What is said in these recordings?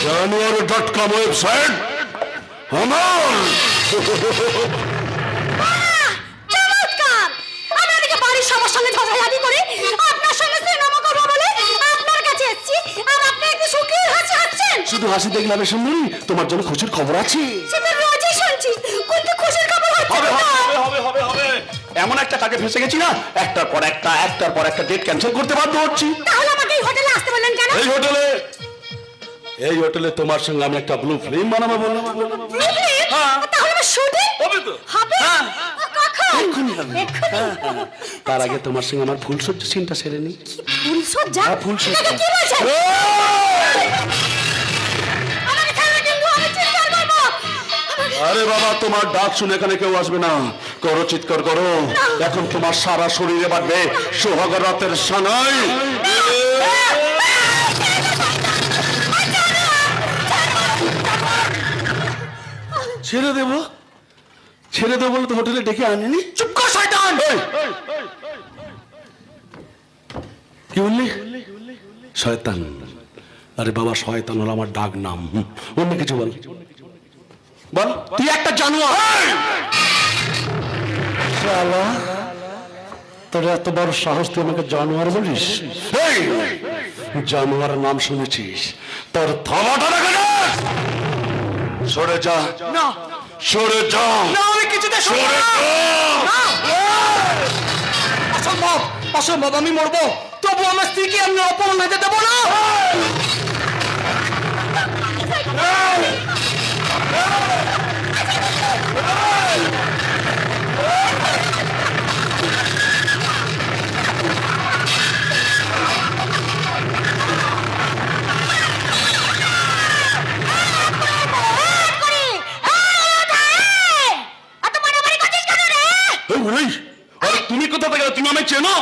January.com website আমার। চমৎকার! আমি ওদিকে বাড়ির সবার সঙ্গে ঝগড়াঝাটি করে আপনার সঙ্গে সিনেমা করবো বলে আপনার কাছে এসেছি, আর আপনি একটু সুখের হাসি হাসছেন। শুধু হাসি দেখলে হবে সুন্দরী, তোমার জন্য খুশির খবর আছে। সেটা রোজই শুনছি, কিন্তু খুশির খবর হচ্ছে হবে না। হবে হবে হবে হবে। এমন একটা কাজে ফেসে গেছি না, একটার পর একটা ডেট ক্যান্সেল করতে বাধ্য হচ্ছি। তাহলে আমাকে এই হোটেলে আসতে বললেন কেন? এই হোটেলে তোমার সঙ্গে আমি একটা ব্লু ফিল্ম বানাবো বললাম। হ্যাঁ। তাহলে আমার শুটিং হবে তো? হবে? হ্যাঁ। কখন? এক্ষুনি হবে। এক্ষুনি? তার আগে তোমার সঙ্গে আমার ফুলসজ্জা সিনটা সেরে নি। ফুলসজ্জা? হ্যাঁ, ফুলসজ্জা। কি বলছেন? আমাকে ছাড়া কিন্তু আমি চিৎকার করবো। আরে বাবা, তোমার ডাক শুনে এখানে কেউ আসবে না। করো, চিৎকার করো। এখন তোমার সারা শরীরে বাঁধবে সোহাগ রাতের সানাই। ছেড়ে দেবো বলে তো হোটেলে ডেকে আনিনি। চুপ কর শয়তান! কি বললি? শয়তান? আরে বাবা, শয়তান হলো আমার ডাক নাম। অন্য কিছু বল। বল, তুই একটা জানোয়ার। শালা, তোর এত বড় সাহস, তুই আমাকে জানোয়ার বলিস? এই, জানোয়ার নাম শুনেছিস? তোর থাবাটা রেখে দে। সরে যা। না, সরে যা। না, আমি কিছুতে সরে সরে যা। না। অসম্ভব, অসম্ভব, আমি মরবো, তবু আমার স্ত্রীকে আমি অপমান হতে দেবো না। তুমি কোথা থেকে? তুমি আমায় চেনো?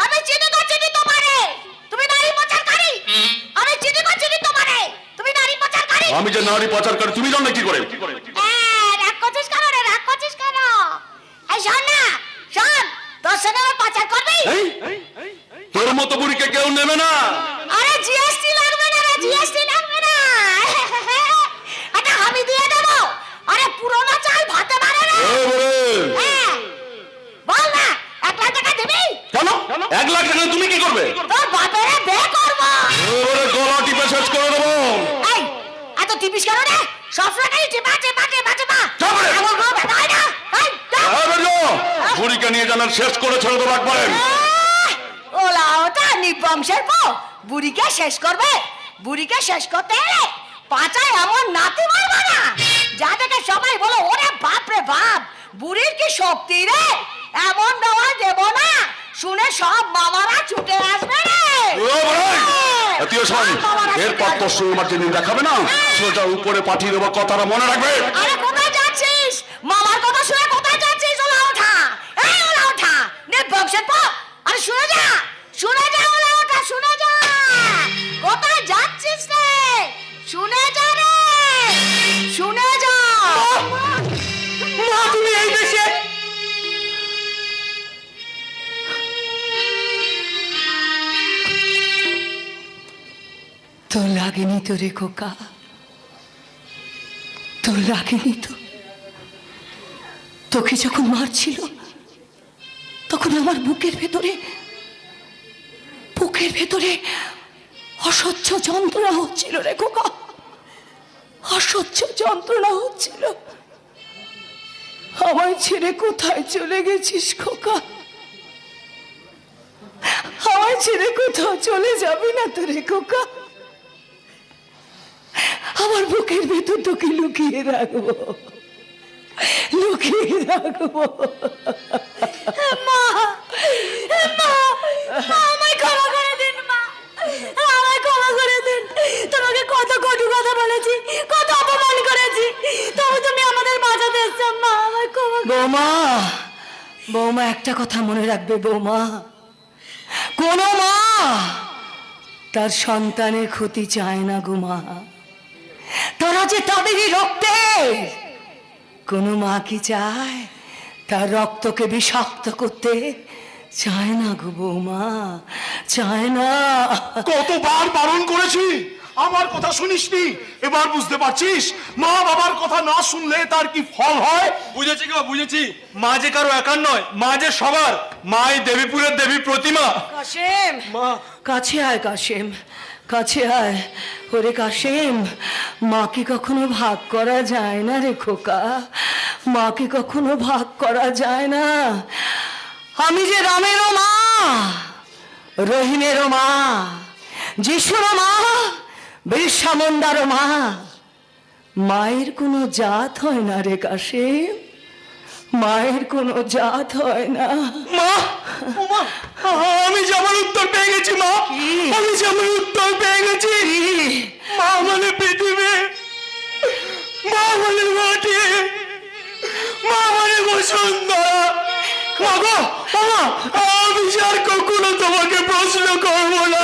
আমি চিনি তো চিনি তোমারে, তুমি নারী পাচারকারী। আমি চিনি তো চিনি তোমারে, তুমি নারী পাচারকারী। আমি যে নারী পাচার করি তুমি জানো কি করে? রাগ করছিস কেন রে? রাগ করছিস কেন? এই শোন না, শোন, তোর সঙ্গে আমার পাচার করবি? তোর মতো বুড়িকে কেউ নেবে না। আরে জিএসটি লাগবে না রে, জিএসটি লাগবে না। এটা আমি দিয়ে দেবো। আরে পুরোনো চাল ভাতে পারে না। বল না, 1 লাখ টাকা দিবি? কেন? 1 লাখ টাকা তুমি কি করবে? তোর বাপের বিয়ে করবো। গলা টিপে শেষ করে দেবো। এই, এত টিপিস কেন রে? সবসময় খালি টিপা টিপা টিপা টিপা। তারপরে? এমন কোনো ব্যাপার হয় না? এই, যা। বুড়িকে নিয়ে জানার শেষ করে ছেড়ে দেবো একবারে। ওলা ওটা নিবংশের পর বুড়িকে শেষ করবে? বুড়িকে শেষ করতে এলে পাঁচায় এমন নাতি মারবা না যাদেরকে সবাই বলো ওরে বাপ রে বাপ, বুড়ির কি শক্তি রে, এমন দেওয়া দেব না শুনে সব মামারা ছুটে আসবে রে। এরপর তোর সঙ্গে আমার যেদিন দেখাবে না, সোজা উপরে পাঠিয়ে দেবো, কথাটা মনে রাখবে। আরে কোথায় যাচ্ছিস? মামার কথা শুনে কোথায় যাচ্ছিস? ওলা ওঠা, এই ওলা ওঠা, নিবংশের পর। আরে শুনে যা, শুনে যা, ওলা ওঠা, শুনে যা। কোথায় যাচ্ছিস রে? শুনে যা রে, শুনে যা। মা, তুমি এই দেশে? তো লাগেনি তো রে খোকা, তো লাগেনি তো? তোকে যখন মারছিল তখন আমার বুকের ভেতরে অসহ্য যন্ত্রণা হচ্ছিল রে খোকা, অসহ্য যন্ত্রণা হচ্ছিল। আমায় ছেড়ে কোথায় চলে গেছিস খোকা? আমায় ছেড়ে কোথাও চলে যাবি না তো রে খোকা? আমার বুকের ভেতর তোকে লুকিয়ে রাখবো, লুকিয়ে রাখবো। মা, মা, আমায় ক্ষমা করে দিন মা, আমায় ক্ষমা করে দিন। তোমাকে কত কটু কথা বলেছি, কত অপমান করেছি, তবু তুমি আমাদের বাঁচাতে এসছো মা, আমায় ক্ষমা করে। বৌমা, বৌমা একটা কথা মনে রাখবে বৌমা, কোন মা তার সন্তানের ক্ষতি চায় না গো মা। তারা যে তাদেরই রক্তের, কোন মা কি চায় তার রক্তকে বিষাক্ত করতে? চায় না গো বৌমা, চায় না। কতবার বারণ করেছি, আমার কথা শুনিসনি? এবার বুঝতে পারছিস মা বাবার কথা না শুনলে তার কি ফল হয়? বুঝেছি গো, বুঝেছি। মা যে কারো একার নয়, মা যে সবার। মাই দেবীপুরের দেবী প্রতিমা। কাশেম, মা, কাছে আয় কাশেম, কাছে আয়। ওরে কাশেম, মাকে কখনো ভাগ করা যায় না রে খোকা, মাকে কখনো ভাগ করা যায় না। আমি যে রামেরও মা, রহিমেরও মা, যিশুরও মা, বিরসা মুন্ডারও মা। মায়ের কোনো জাত হয় না রে কাশেম, মায়ের কোনো জাত হয় না। মা, ও মা, আমি যে আমার উত্তর পেয়ে গেছি মা। কি? আমি যে আমার উত্তর পেয়ে গেছি। মা মানে পৃথিবী, মা মানে মাটি, মা মানে বসুন্ধরা। মা গো, মা, আমি যে আর কখনো তোমাকে প্রশ্ন করবো না।